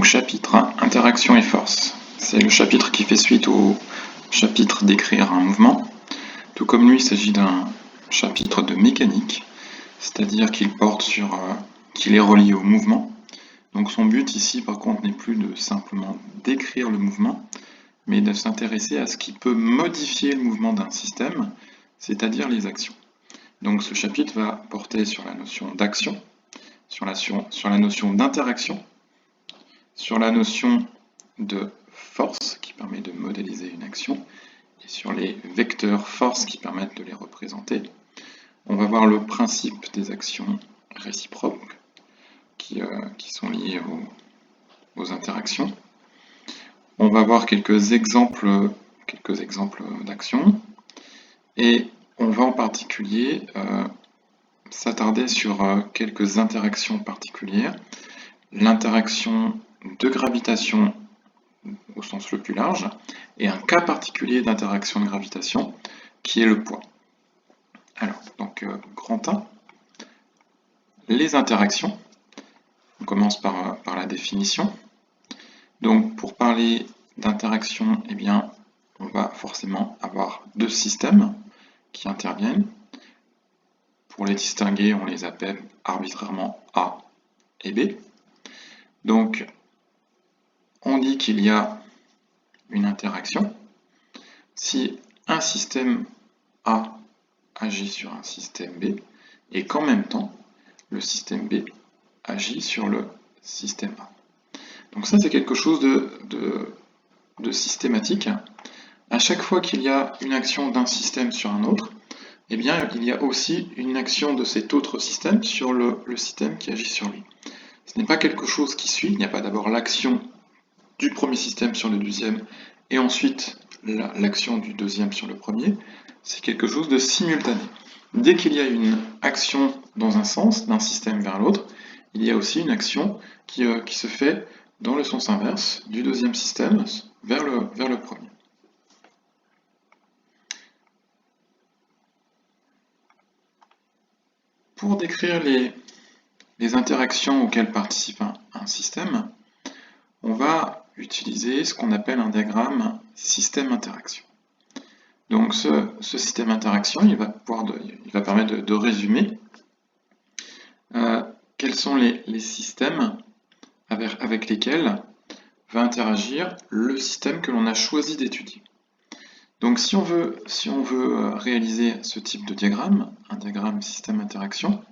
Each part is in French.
Donc chapitre 1, interaction et force. C'est le chapitre qui fait suite au chapitre d'écrire un mouvement. Tout comme lui, il s'agit d'un chapitre de mécanique, c'est-à-dire qu'il porte sur, qu'il est relié au mouvement. Donc son but ici, par contre, n'est plus de simplement décrire le mouvement, mais de s'intéresser à ce qui peut modifier le mouvement d'un système, c'est-à-dire les actions. Donc ce chapitre va porter sur la notion d'action, sur la notion d'interaction, sur la notion de force qui permet de modéliser une action et sur les vecteurs force qui permettent de les représenter. On va voir le principe des actions réciproques qui sont liées aux interactions. On va voir quelques exemples d'actions et on va en particulier s'attarder sur quelques interactions particulières. L'interaction de gravitation au sens le plus large, et un cas particulier d'interaction de gravitation, qui est le poids. Alors, donc, grand 1, les interactions. On commence par la définition. Donc, pour parler d'interaction, eh bien, on va forcément avoir deux systèmes qui interviennent. Pour les distinguer, on les appelle arbitrairement A et B. Donc, on dit qu'il y a une interaction si un système A agit sur un système B et qu'en même temps, le système B agit sur le système A. Donc ça, c'est quelque chose de systématique. À chaque fois qu'il y a une action d'un système sur un autre, eh bien, il y a aussi une action de cet autre système sur le système qui agit sur lui. Ce n'est pas quelque chose qui suit, il n'y a pas d'abord l'action du premier système sur le deuxième et ensuite l'action du deuxième sur le premier, c'est quelque chose de simultané. Dès qu'il y a une action dans un sens, d'un système vers l'autre, il y a aussi une action qui se fait dans le sens inverse du deuxième système vers le premier. Pour décrire les interactions auxquelles participe un système, on va utiliser ce qu'on appelle un diagramme système-interaction. Donc ce système interaction, il va permettre de résumer quels sont les systèmes avec lesquels va interagir le système que l'on a choisi d'étudier. Donc si on veut réaliser ce type de diagramme, un diagramme système-interaction,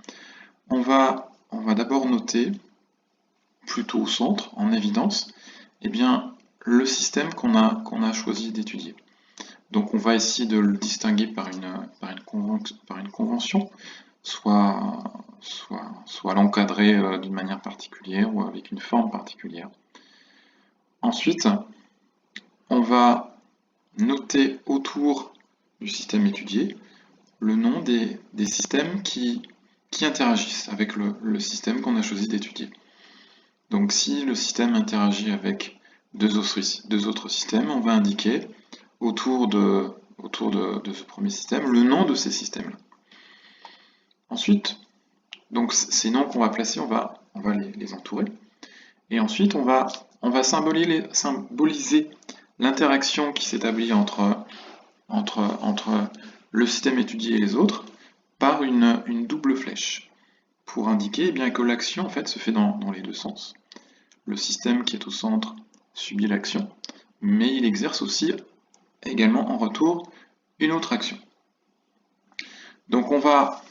on va d'abord noter, plutôt au centre, en évidence, eh bien, le système qu'on a choisi d'étudier. Donc on va essayer de le distinguer par une convention, soit l'encadrer d'une manière particulière ou avec une forme particulière. Ensuite, on va noter autour du système étudié le nom des systèmes qui interagissent avec le système qu'on a choisi d'étudier. Donc si le système interagit avec deux autres systèmes, on va indiquer autour de ce premier système le nom de ces systèmes-là. Ensuite, donc ces noms qu'on va placer, on va les entourer. Et ensuite, on va symboliser l'interaction qui s'établit entre le système étudié et les autres par une double flèche pour indiquer eh bien, que l'action en fait, se fait dans les deux sens. Le système qui est au centre subit l'action, mais il exerce aussi également en retour une autre action. Donc on va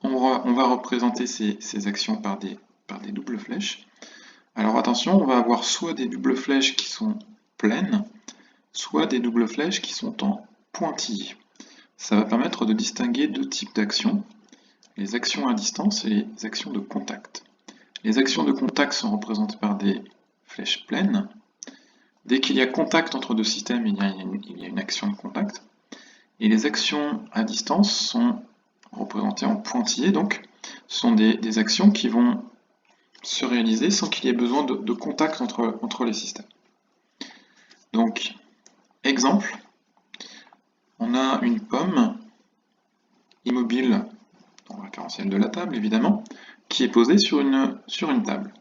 représenter ces actions par des doubles flèches. Alors attention, on va avoir soit des doubles flèches qui sont pleines, soit des doubles flèches qui sont en pointillés. Ça va permettre de distinguer deux types d'actions, les actions à distance et les actions de contact. Les actions de contact sont représentées par des flèches pleines. Dès qu'il y a contact entre deux systèmes, il y a une action de contact. Et les actions à distance sont représentées en pointillés, donc ce sont des actions qui vont se réaliser sans qu'il y ait besoin de contact entre les systèmes. Donc, exemple, on a une pomme immobile, dans le référentiel de la table évidemment, qui est posée sur une table.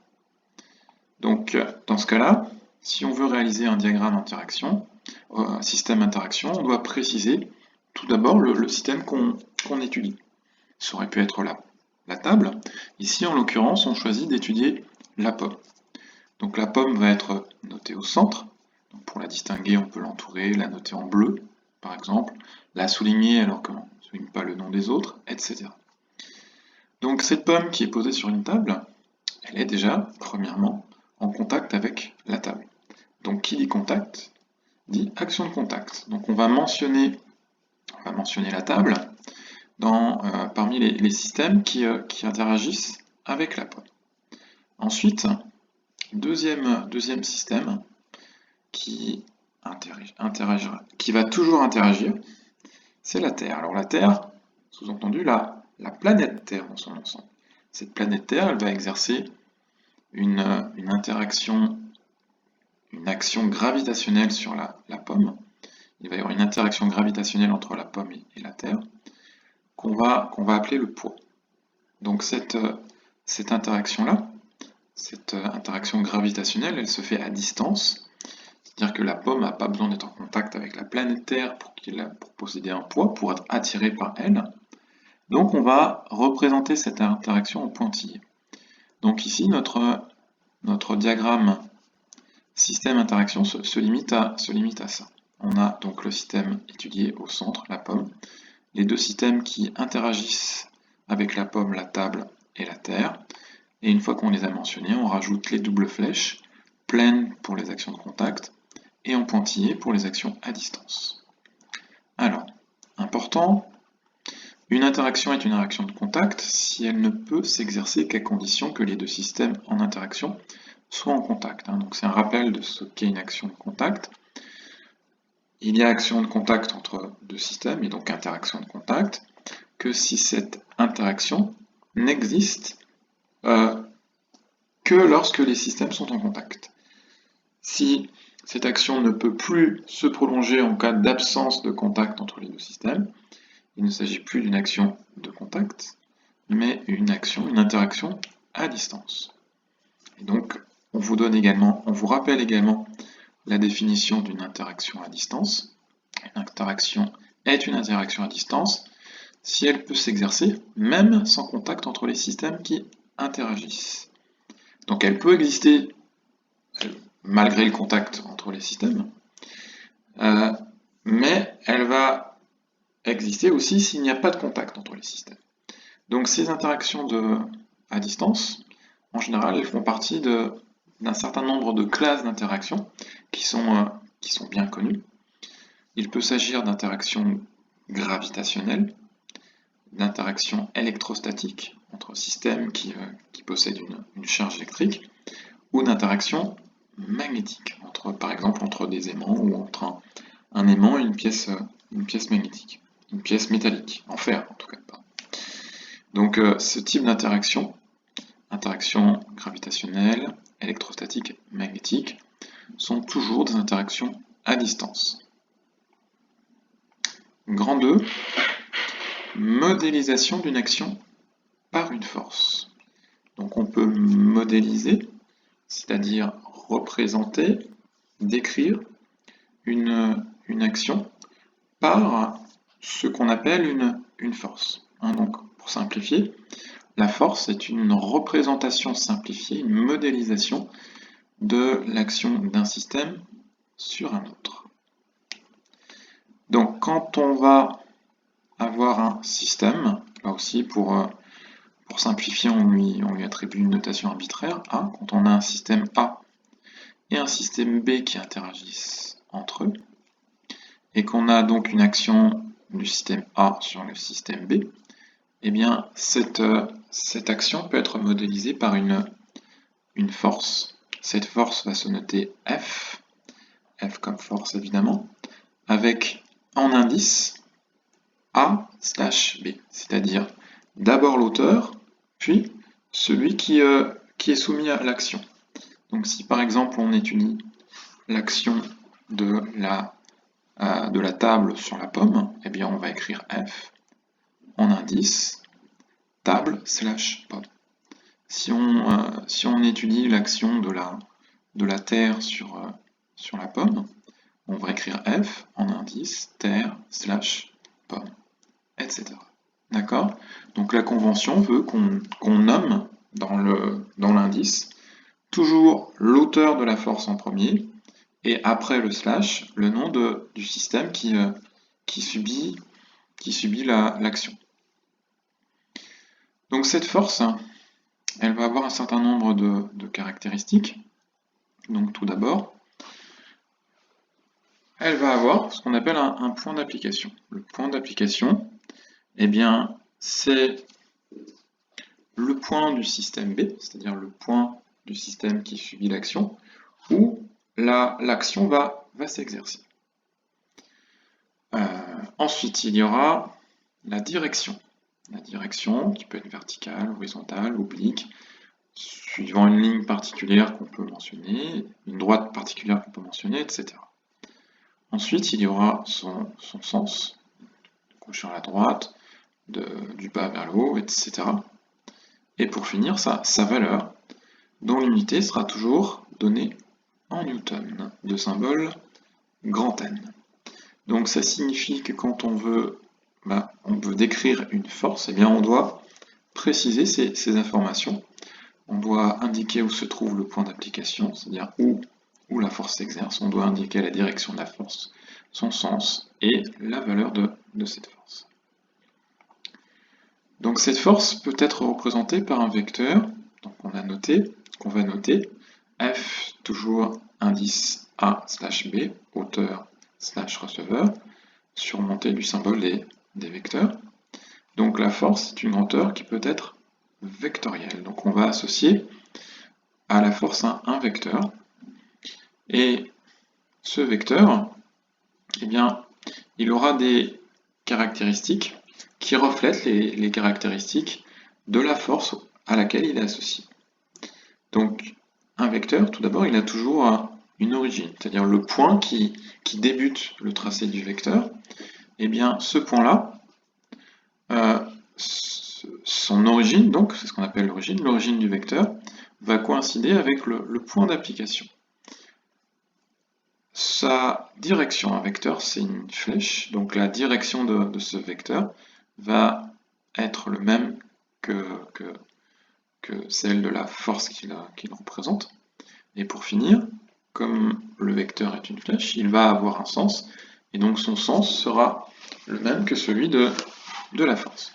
Donc, dans ce cas-là, si on veut réaliser un diagramme d'interaction, un système d'interaction, on doit préciser tout d'abord le système qu'on étudie. Ça aurait pu être la table. Ici, en l'occurrence, on choisit d'étudier la pomme. Donc la pomme va être notée au centre. Donc, pour la distinguer, on peut l'entourer, la noter en bleu, par exemple, la souligner alors qu'on ne souligne pas le nom des autres, etc. Donc cette pomme qui est posée sur une table, elle est déjà, premièrement, en contact avec la table. Donc qui dit contact, dit action de contact. Donc on va mentionner la table parmi les systèmes qui interagissent avec la pomme. Ensuite, deuxième système qui va toujours interagir, c'est la Terre. Alors la Terre, sous-entendu la planète Terre dans son ensemble. Cette planète Terre, elle va exercer une interaction, une action gravitationnelle sur la pomme. Il va y avoir une interaction gravitationnelle entre la pomme et la Terre qu'on va appeler le poids. Donc cette interaction-là, cette interaction gravitationnelle, elle se fait à distance, c'est-à-dire que la pomme n'a pas besoin d'être en contact avec la planète Terre pour posséder un poids, pour être attirée par elle. Donc on va représenter cette interaction en pointillé. Donc ici, notre diagramme système interaction se limite à ça. On a donc le système étudié au centre, la pomme, les deux systèmes qui interagissent avec la pomme, la table et la Terre. Et une fois qu'on les a mentionnés, on rajoute les doubles flèches, pleines pour les actions de contact, et en pointillé pour les actions à distance. Alors, important, une interaction est une interaction de contact si elle ne peut s'exercer qu'à condition que les deux systèmes en interaction soient en contact. Donc c'est un rappel de ce qu'est une action de contact. Il y a action de contact entre deux systèmes, et donc interaction de contact, que si cette interaction n'existe que lorsque les systèmes sont en contact. Si cette action ne peut plus se prolonger en cas d'absence de contact entre les deux systèmes, il ne s'agit plus d'une action de contact, mais une interaction à distance. Et donc, on vous rappelle également la définition d'une interaction à distance. Une interaction est une interaction à distance si elle peut s'exercer même sans contact entre les systèmes qui interagissent. Donc elle peut exister malgré le contact entre les systèmes, mais elle va exister aussi s'il n'y a pas de contact entre les systèmes. Donc ces interactions à distance, en général, elles font partie d'un certain nombre de classes d'interactions qui sont bien connues. Il peut s'agir d'interactions gravitationnelles, d'interactions électrostatiques entre systèmes qui possèdent une charge électrique, ou d'interactions magnétiques, par exemple entre des aimants ou entre un aimant et une pièce magnétique, une pièce métallique, en fer en tout cas. Donc ce type d'interaction, interaction gravitationnelle, électrostatique, magnétique, sont toujours des interactions à distance. Grand 2, modélisation d'une action par une force. Donc on peut modéliser, c'est-à-dire représenter, décrire une action par ce qu'on appelle une force. Donc pour simplifier, la force est une représentation simplifiée, une modélisation de l'action d'un système sur un autre. Donc quand on va avoir un système, là aussi pour simplifier, on lui attribue une notation arbitraire, A. Quand on a un système A et un système B qui interagissent entre eux, et qu'on a donc une action du système A sur le système B, eh bien cette action peut être modélisée par une force. Cette force va se noter F comme force évidemment, avec en indice A/B, c'est-à-dire d'abord l'auteur, puis celui qui est soumis à l'action. Donc si par exemple on étudie l'action de la table sur la pomme, eh bien on va écrire F en indice table/pomme. si on étudie l'action de la terre sur la pomme, on va écrire F en indice, terre, slash, pomme, etc. D'accord? Donc la convention veut qu'on nomme dans l'indice toujours l'auteur de la force en premier, et après le slash, le nom du système qui subit l'action. Donc cette force, elle va avoir un certain nombre de caractéristiques. Donc tout d'abord, elle va avoir ce qu'on appelle un point d'application. Le point d'application, eh bien, c'est le point du système B, c'est-à-dire le point du système qui subit l'action, où l'action va s'exercer. Ensuite, il y aura la direction. La direction qui peut être verticale, horizontale, oblique, suivant une ligne particulière qu'on peut mentionner, une droite particulière qu'on peut mentionner, etc. Ensuite, il y aura son sens, de gauche vers la droite, du bas vers le haut, etc. Et pour finir, sa valeur, dont l'unité sera toujours donnée en newton, de symbole grand N. Donc ça signifie que quand on veut décrire une force, eh bien on doit préciser ces informations. On doit indiquer où se trouve le point d'application, c'est-à-dire où la force s'exerce. On doit indiquer la direction de la force, son sens et la valeur de cette force. Donc cette force peut être représentée par un vecteur, qu'on va noter, F toujours indice A slash B, hauteur slash receveur, surmonté du symbole des vecteurs. Donc la force est une grandeur qui peut être vectorielle. Donc on va associer à la force un vecteur. Et ce vecteur, eh bien, il aura des caractéristiques qui reflètent les caractéristiques de la force à laquelle il est associé. Donc un vecteur, tout d'abord, il a toujours une origine, c'est-à-dire le point qui débute le tracé du vecteur. Eh bien, ce point-là, son origine, donc, c'est ce qu'on appelle l'origine du vecteur, va coïncider avec le point d'application. Sa direction, un vecteur, c'est une flèche, donc la direction de ce vecteur va être le même que celle de la force qu'il représente. Et pour finir, comme le vecteur est une flèche, il va avoir un sens, et donc son sens sera le même que celui de la force.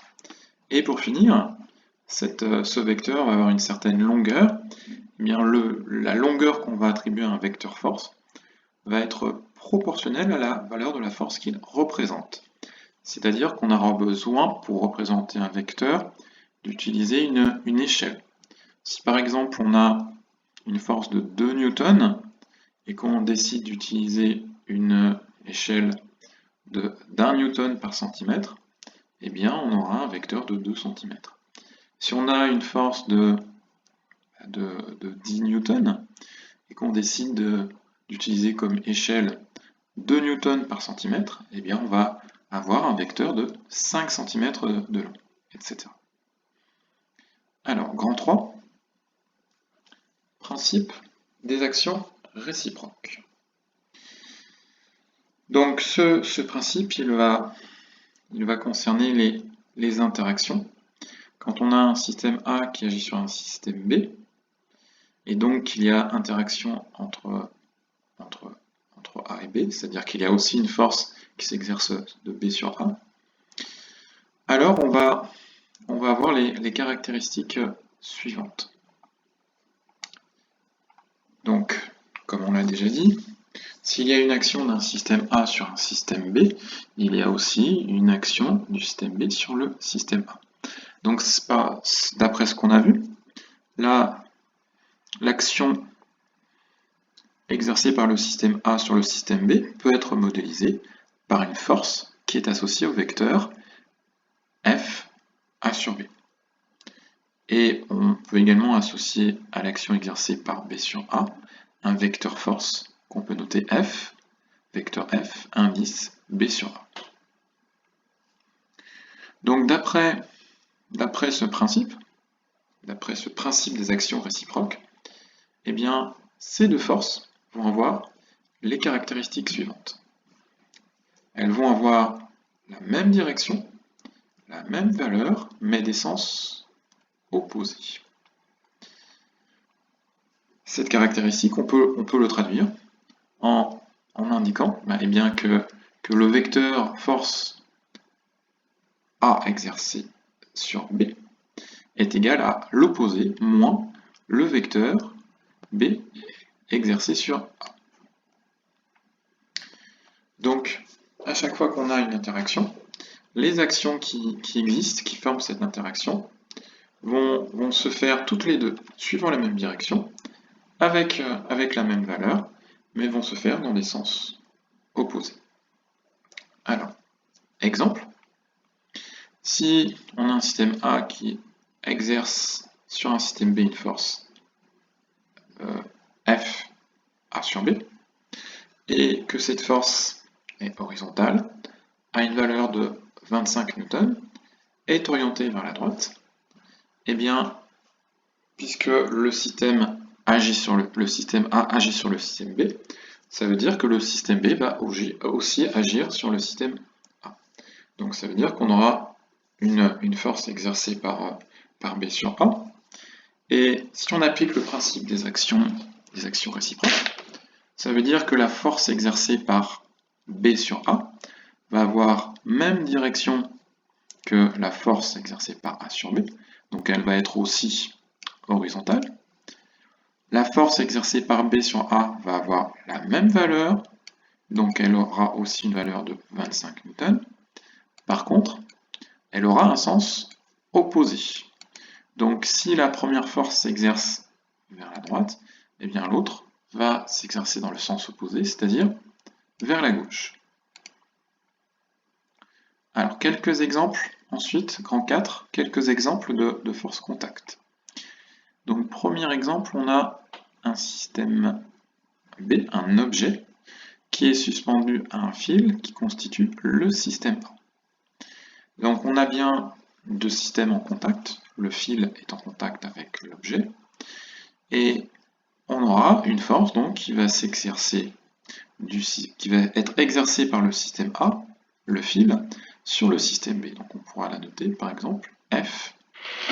Et pour finir, ce vecteur va avoir une certaine longueur. Eh bien, la longueur qu'on va attribuer à un vecteur force va être proportionnelle à la valeur de la force qu'il représente. C'est-à-dire qu'on aura besoin, pour représenter un vecteur, d'utiliser une échelle. Si par exemple on a une force de 2 newtons et qu'on décide d'utiliser une échelle d'1 newton par centimètre, eh bien on aura un vecteur de 2 cm. Si on a une force de 10 newtons et qu'on décide d'utiliser comme échelle 2 newtons par centimètre, eh bien on va avoir un vecteur de 5 cm de long, etc. Alors, grand 3, principe des actions réciproques. Donc ce principe, il va concerner les interactions. Quand on a un système A qui agit sur un système B, et donc qu'il y a interaction entre A et B, c'est-à-dire qu'il y a aussi une force qui s'exerce de B sur A, alors on va avoir les caractéristiques suivantes. Donc, comme on l'a déjà dit, s'il y a une action d'un système A sur un système B, il y a aussi une action du système B sur le système A. Donc, d'après ce qu'on a vu, l'action exercée par le système A sur le système B peut être modélisée par une force qui est associée au vecteur F A sur B. Et on peut également associer à l'action exercée par B sur A un vecteur force qu'on peut noter F, vecteur F, indice B sur A. Donc d'après ce principe, d'après ce principe des actions réciproques, eh bien, ces deux forces vont avoir les caractéristiques suivantes. Elles vont avoir la même direction, la même valeur, mais des sens opposés. Cette caractéristique, on peut le traduire en indiquant eh bien, que le vecteur force A exercée sur B est égal à l'opposé moins le vecteur B exercé sur A. Donc, à chaque fois qu'on a une interaction, les actions qui existent, qui forment cette interaction, vont se faire toutes les deux suivant la même direction, avec la même valeur, mais vont se faire dans des sens opposés. Alors, exemple, si on a un système A qui exerce sur un système B une force F A sur B, et que cette force est horizontale, a une valeur de 25 newtons, est orientée vers la droite, et bien, puisque le système agit sur le système A agit sur le système B, ça veut dire que le système B va aussi agir sur le système A. Donc ça veut dire qu'on aura une force exercée par B sur A. Et si on applique le principe des actions réciproques, ça veut dire que la force exercée par B sur A va avoir même direction que la force exercée par A sur B. Donc elle va être aussi horizontale. La force exercée par B sur A va avoir la même valeur, donc elle aura aussi une valeur de 25 newtons. Par contre, elle aura un sens opposé. Donc si la première force s'exerce vers la droite, eh bien l'autre va s'exercer dans le sens opposé, c'est-à-dire vers la gauche. Alors quelques exemples, ensuite, grand 4, quelques exemples de force contact. Donc premier exemple, on a un système B, un objet, qui est suspendu à un fil qui constitue le système A. Donc on a bien deux systèmes en contact, le fil est en contact avec l'objet, et on aura une force donc qui va s'exercer, qui va être exercée par le système A, le fil, sur le système B. Donc on pourra la noter par exemple F,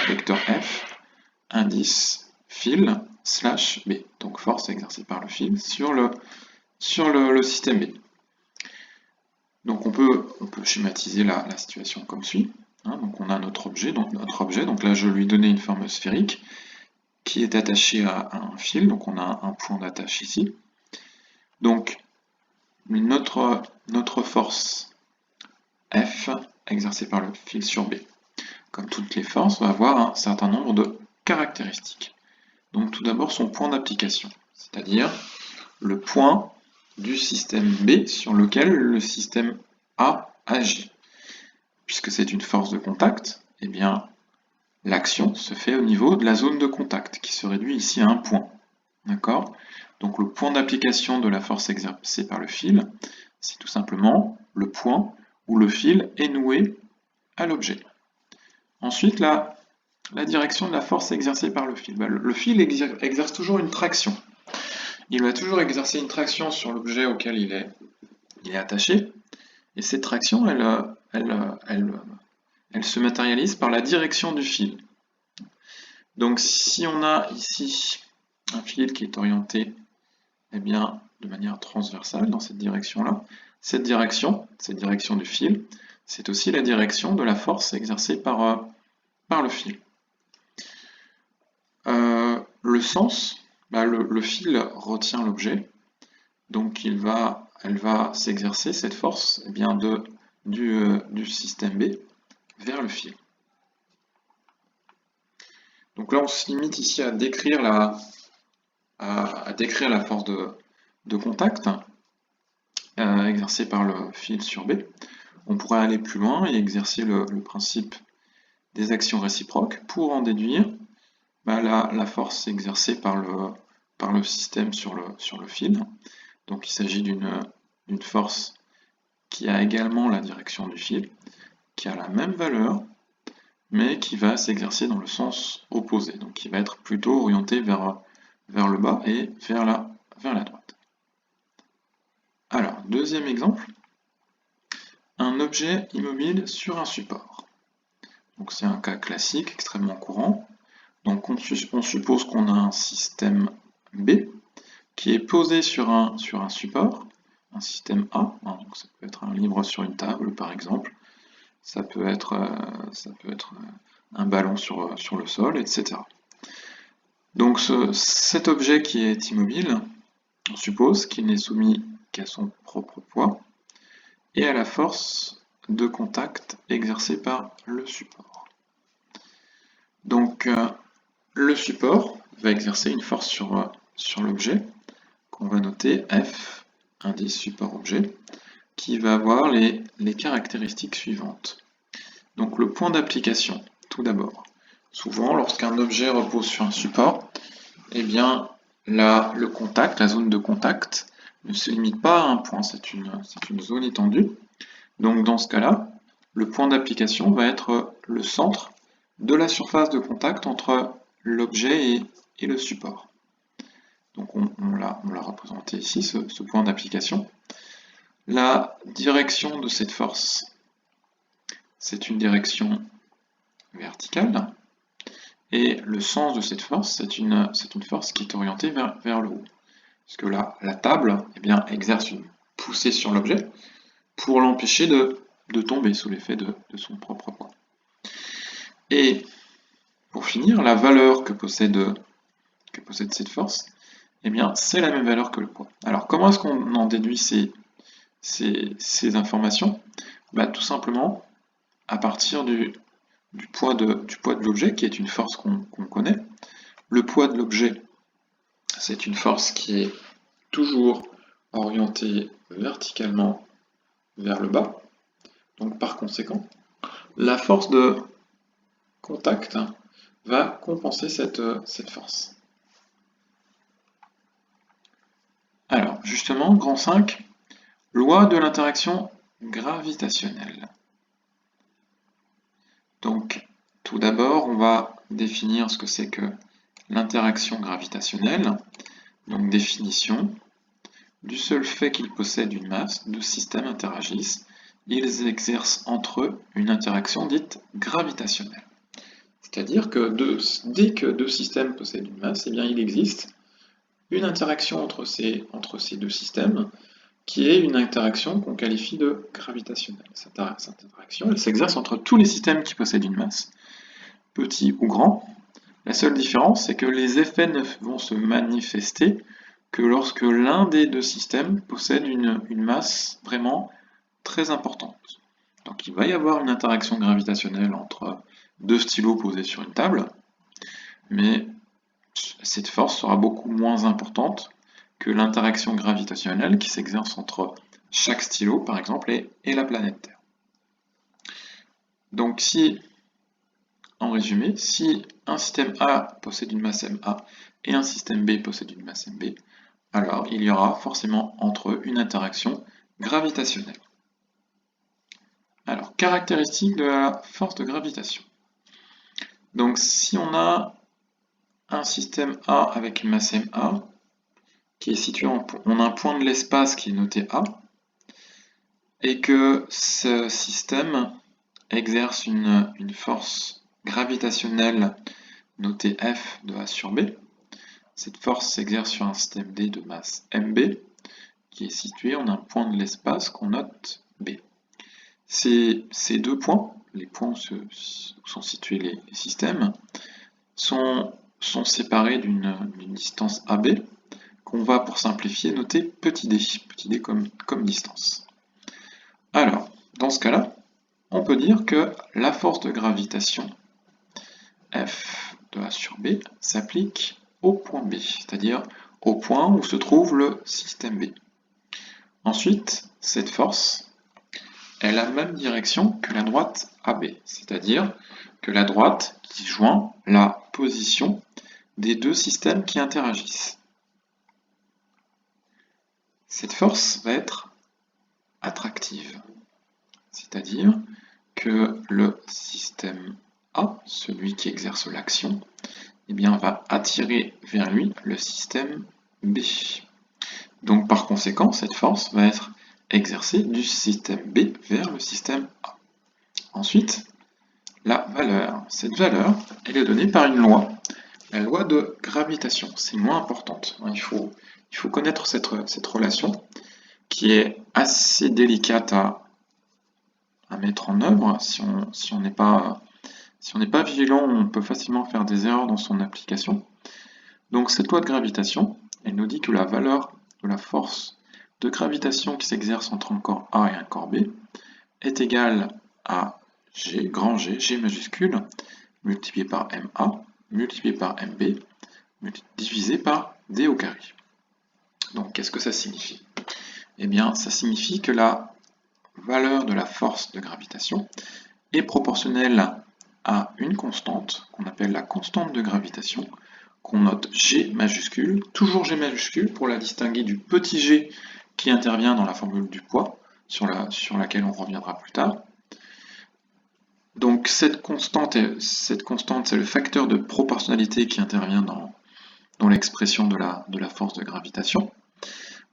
vecteur F, indice fil slash B. Donc force exercée par le fil sur le système B. Donc on peut schématiser la situation comme suit. Donc on a notre objet, donc là je lui donnais une forme sphérique qui est attachée à un fil, donc on a un point d'attache ici. Donc notre force F exercée par le fil sur B, comme toutes les forces, va avoir un certain nombre de caractéristiques. Donc tout d'abord son point d'application, c'est-à-dire le point du système B sur lequel le système A agit. Puisque c'est une force de contact, eh bien l'action se fait au niveau de la zone de contact, qui se réduit ici à un point. D'accord ? Donc le point d'application de la force exercée par le fil, c'est tout simplement le point où le fil est noué à l'objet. Ensuite, la direction de la force exercée par le fil. Le fil exerce toujours une traction. Il va toujours exercer une traction sur l'objet auquel il est attaché, et cette traction, elle se matérialise par la direction du fil. Donc si on a ici un fil qui est orienté bien, de manière transversale dans cette direction-là, cette direction du fil, c'est aussi la direction de la force exercée par le fil. Le sens, le fil retient l'objet, donc elle va s'exercer cette force bien, du système B vers le fil. Donc là on se limite ici à décrire la force de contact exercée par le fil sur B. On pourrait aller plus loin et exercer le principe des actions réciproques pour en déduire la force exercée par le système sur le fil. Donc il s'agit d'une force qui a également la direction du fil, qui a la même valeur, mais qui va s'exercer dans le sens opposé, donc qui va être plutôt orienté vers le bas et vers la droite. Alors, deuxième exemple, un objet immobile sur un support. Donc c'est un cas classique, extrêmement courant. Donc on suppose qu'on a un système B qui est posé sur un support, un système A, hein, donc ça peut être un livre sur une table par exemple, ça peut être un ballon sur le sol, etc. Donc cet objet qui est immobile, on suppose qu'il n'est soumis qu'à son propre poids et à la force de contact exercée par le support. Donc le support va exercer une force sur l'objet, qu'on va noter F, indice support-objet, qui va avoir les caractéristiques suivantes. Donc le point d'application, tout d'abord. Souvent, lorsqu'un objet repose sur un support, eh bien, le contact, la zone de contact, ne se limite pas à un point, c'est une zone étendue. Donc dans ce cas-là, le point d'application va être le centre de la surface de contact entre l'objet et le support. Donc on l'a représenté ici, ce point d'application. La direction de cette force, c'est une direction verticale. Et le sens de cette force, c'est une force qui est orientée vers le haut. Parce que là, la table eh bien, exerce une poussée sur l'objet pour l'empêcher de tomber sous l'effet de son propre poids. Et pour finir, la valeur que possède cette force, eh bien, c'est la même valeur que le poids. Alors, comment est-ce qu'on en déduit ces informations? Tout simplement à partir du poids de l'objet, qui est une force qu'on connaît. Le poids de l'objet, c'est une force qui est toujours orientée verticalement vers le bas. Donc par conséquent, la force de contact va compenser cette force. Alors justement, grand 5, loi de l'interaction gravitationnelle. Donc tout d'abord, on va définir ce que c'est que l'interaction gravitationnelle. Donc définition, du seul fait qu'ils possèdent une masse, deux systèmes interagissent, ils exercent entre eux une interaction dite gravitationnelle. C'est-à-dire que dès que deux systèmes possèdent une masse, eh bien, il existe une interaction entre ces deux systèmes qui est une interaction qu'on qualifie de gravitationnelle. Cette interaction, elle s'exerce entre tous les systèmes qui possèdent une masse, petits ou grands. La seule différence, c'est que les effets ne vont se manifester que lorsque l'un des deux systèmes possède une masse vraiment très importante. Donc il va y avoir une interaction gravitationnelle entre deux stylos posés sur une table, mais cette force sera beaucoup moins importante que l'interaction gravitationnelle qui s'exerce entre chaque stylo, par exemple, et la planète Terre. Donc en résumé, si un système A possède une masse MA et un système B possède une masse MB, alors il y aura forcément entre eux une interaction gravitationnelle. Alors, caractéristiques de la force de gravitation. Donc si on a un système A avec une masse MA, qui est situé on a un point de l'espace qui est noté A, et que ce système exerce une force gravitationnelle notée F de A sur B. Cette force s'exerce sur un système D de masse MB, qui est situé en un point de l'espace qu'on note B. Ces deux points, les points où sont situés les systèmes, sont séparés d'une distance AB, qu'on va, pour simplifier, noter petit d comme distance. Alors, dans ce cas-là, on peut dire que la force de gravitation F de A sur B s'applique au point B, c'est-à-dire au point où se trouve le système B. Ensuite, cette force, elle a la même direction que la droite AB, c'est-à-dire que la droite qui joint la position des deux systèmes qui interagissent. Cette force va être attractive, c'est-à-dire que le système A, celui qui exerce l'action, eh bien, va attirer vers lui le système B. Donc par conséquent, cette force va être exercée du système B vers le système A. Ensuite, la valeur. Cette valeur, elle est donnée par une loi, la loi de gravitation. C'est une loi importante. Il faut connaître cette relation qui est assez délicate à mettre en œuvre. Si on n'est pas vigilant, on peut facilement faire des erreurs dans son application. Donc cette loi de gravitation, elle nous dit que la valeur de la force de gravitation qui s'exerce entre un corps A et un corps B est égale à G, grand G, G majuscule, multiplié par MA, multiplié par MB, divisé par D au carré. Donc qu'est-ce que ça signifie? Eh bien, ça signifie que la valeur de la force de gravitation est proportionnelle à une constante qu'on appelle la constante de gravitation, qu'on note G majuscule, toujours G majuscule pour la distinguer du petit g qui intervient dans la formule du poids, sur laquelle on reviendra plus tard. Donc cette constante, c'est le facteur de proportionnalité qui intervient dans l'expression de la force de gravitation.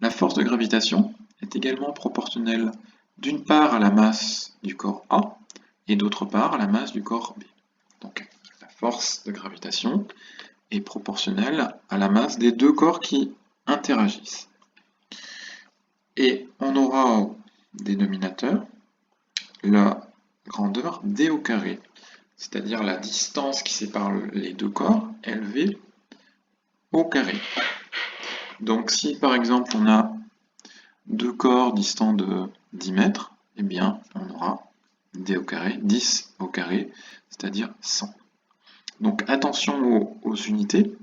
La force de gravitation est également proportionnelle d'une part à la masse du corps A et d'autre part à la masse du corps B. Donc la force de gravitation est proportionnelle à la masse des deux corps qui interagissent. Et on aura au dénominateur la grandeur d au carré, c'est-à-dire la distance qui sépare les deux corps, LV au carré. Donc si par exemple on a deux corps distants de 10 mètres, eh bien on aura d au carré, 10 au carré, c'est-à-dire 100. Donc attention aux unités.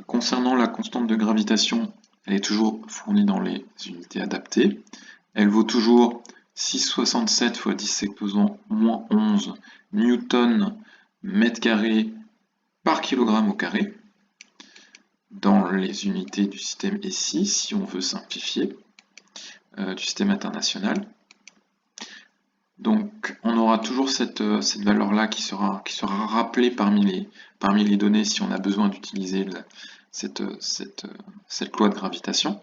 Concernant la constante de gravitation, elle est toujours fournie dans les unités adaptées. Elle vaut toujours 6,67 fois 10 exposant moins 11 newton mètre carré par kilogramme au carré. Dans les unités du système SI, si on veut simplifier, du système international. Donc on aura toujours cette valeur-là qui sera rappelée parmi les données si on a besoin d'utiliser cette loi de gravitation.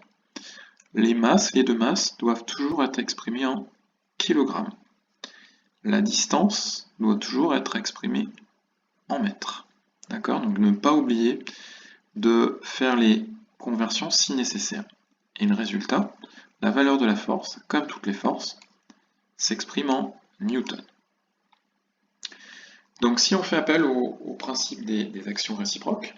Les deux masses doivent toujours être exprimées en kilogrammes. La distance doit toujours être exprimée en mètres. D'accord? Donc ne pas oublier de faire les conversions si nécessaire. Et le résultat, la valeur de la force, comme toutes les forces, s'exprime en newton. Donc si on fait appel au principe des actions réciproques,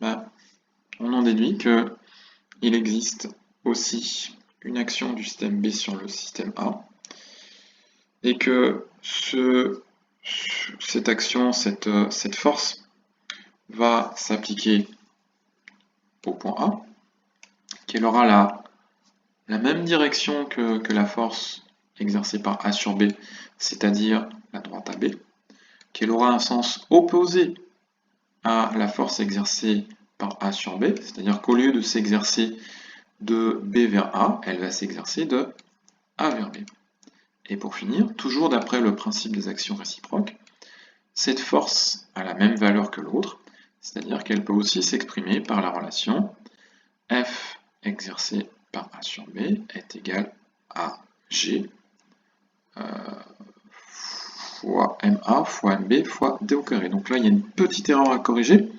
on en déduit qu'il existe aussi une action du système B sur le système A, et que cette action, cette force, va s'appliquer au point A, qu'elle aura la même direction que la force exercée par A sur B, c'est-à-dire la droite AB, qu'elle aura un sens opposé à la force exercée par A sur B, c'est-à-dire qu'au lieu de s'exercer de B vers A, elle va s'exercer de A vers B. Et pour finir, toujours d'après le principe des actions réciproques, cette force a la même valeur que l'autre, c'est-à-dire qu'elle peut aussi s'exprimer par la relation F exercée par A sur B est égal à G fois MA fois MB fois D au carré. Donc là, il y a une petite erreur à corriger.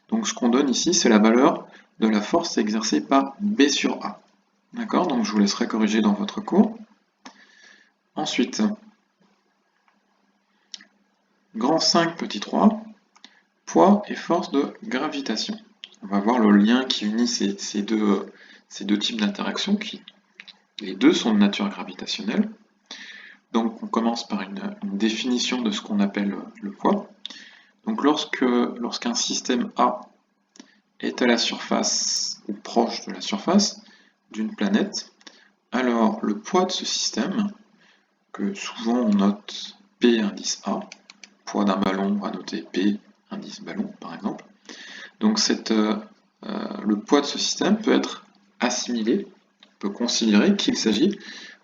Donc ce qu'on donne ici, c'est la valeur de la force exercée par B sur A. D'accord? Donc je vous laisserai corriger dans votre cours. Ensuite, grand 5, petit 3, poids et force de gravitation. On va voir le lien qui unit ces deux types d'interactions. Les deux sont de nature gravitationnelle. Donc on commence par une définition de ce qu'on appelle le poids. Donc lorsqu'un système A est à la surface ou proche de la surface d'une planète, alors le poids de ce système, que souvent on note P indice A, poids d'un ballon, on va noter P indice ballon par exemple. Donc le poids de ce système peut être assimilé, on peut considérer qu'il s'agit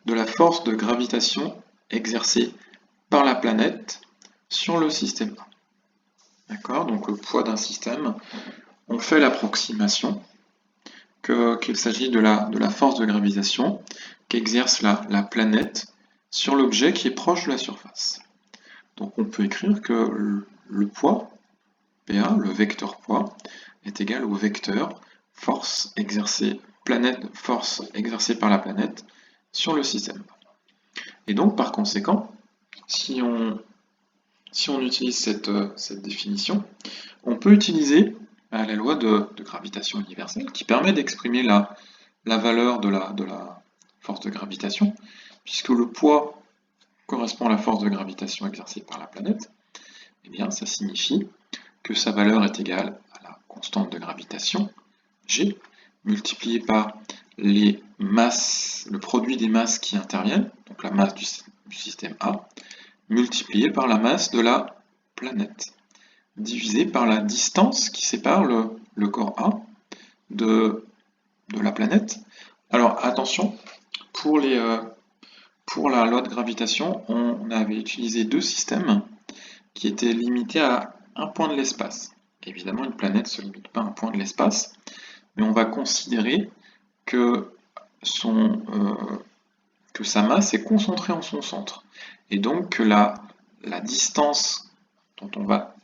de la force de gravitation exercée par la planète sur le système A. D'accord? Donc le poids d'un système, on fait l'approximation qu'il s'agit de la force de gravitation qu'exerce la planète sur l'objet qui est proche de la surface. Donc on peut écrire que le poids, PA, le vecteur poids, est égal au vecteur force exercée par la planète sur le système. Et donc par conséquent, si on utilise cette définition, on peut utiliser la loi de gravitation universelle qui permet d'exprimer la valeur de la force de gravitation, puisque le poids correspond à la force de gravitation exercée par la planète. Eh bien, ça signifie que sa valeur est égale à la constante de gravitation, G, multipliée par les masses, le produit des masses qui interviennent, donc la masse du système A, multipliée par la masse de la planète, divisé par la distance qui sépare le corps A de la planète. Alors attention, pour la loi de gravitation, on avait utilisé deux systèmes qui étaient limités à un point de l'espace. Évidemment, une planète ne se limite pas à un point de l'espace, mais on va considérer que sa masse est concentrée en son centre. Et donc que la distance dont on va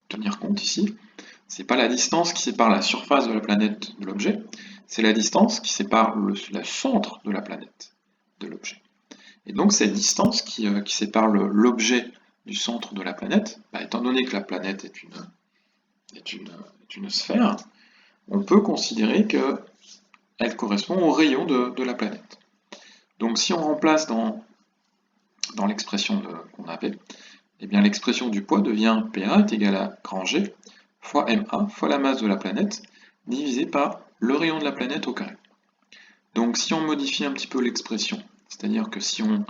tenir compte ici, c'est pas la distance qui sépare la surface de la planète de l'objet, c'est la distance qui sépare le centre de la planète de l'objet. Et donc cette distance qui sépare l'objet du centre de la planète, étant donné que la planète est une sphère, on peut considérer qu'elle correspond au rayon de la planète. Donc si on remplace dans l'expression qu'on avait, eh bien l'expression du poids devient PA est égal à grand G fois MA fois la masse de la planète divisé par le rayon de la planète au carré. Donc si on modifie un petit peu l'expression, c'est-à-dire que si on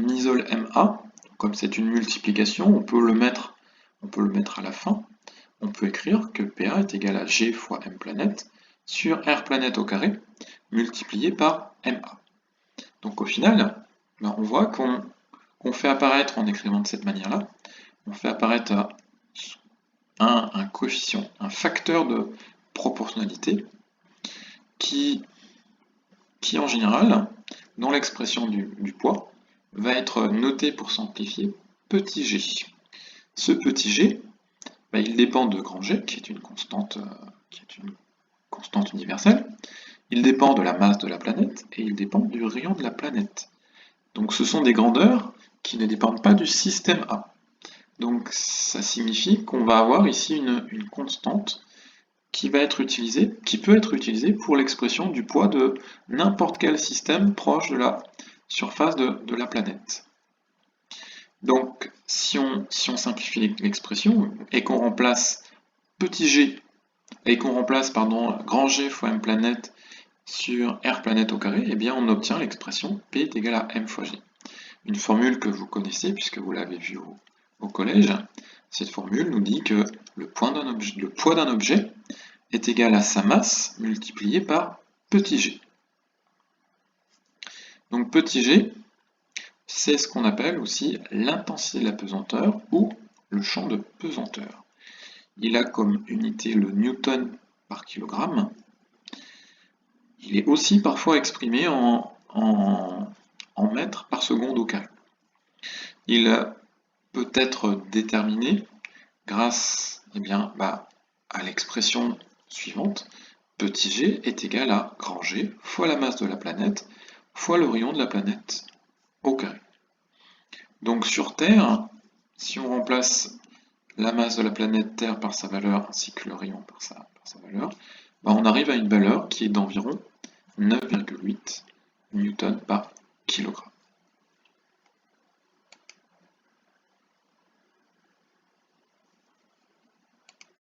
isole MA, comme c'est une multiplication, on peut le mettre à la fin, on peut écrire que PA est égal à G fois M planète sur R planète au carré multiplié par MA. Donc au final, on voit qu'on fait apparaître, en écrivant de cette manière-là, on fait apparaître un coefficient, un facteur de proportionnalité qui en général, dans l'expression du poids, va être noté pour simplifier petit g. Ce petit g, il dépend de grand G, qui est une constante universelle, il dépend de la masse de la planète, et il dépend du rayon de la planète. Donc ce sont des grandeurs qui ne dépendent pas du système A. Donc ça signifie qu'on va avoir ici une constante qui peut être utilisée pour l'expression du poids de n'importe quel système proche de la surface de la planète. Donc si on simplifie l'expression et qu'on remplace petit g et qu'on remplace grand G fois M planète sur R planète au carré, eh bien on obtient l'expression P est égal à M fois G. Une formule que vous connaissez puisque vous l'avez vue au collège. Cette formule nous dit que le poids d'un objet est égal à sa masse multipliée par petit g. Donc petit g, c'est ce qu'on appelle aussi l'intensité de la pesanteur ou le champ de pesanteur. Il a comme unité le newton par kilogramme. Il est aussi parfois exprimé en mètres par seconde au carré. Il peut être déterminé grâce à l'expression suivante, petit g est égal à grand G fois la masse de la planète fois le rayon de la planète au carré. Donc sur Terre, si on remplace la masse de la planète Terre par sa valeur ainsi que le rayon par sa valeur, on arrive à une valeur qui est d'environ 9,8 newtons par kilogramme.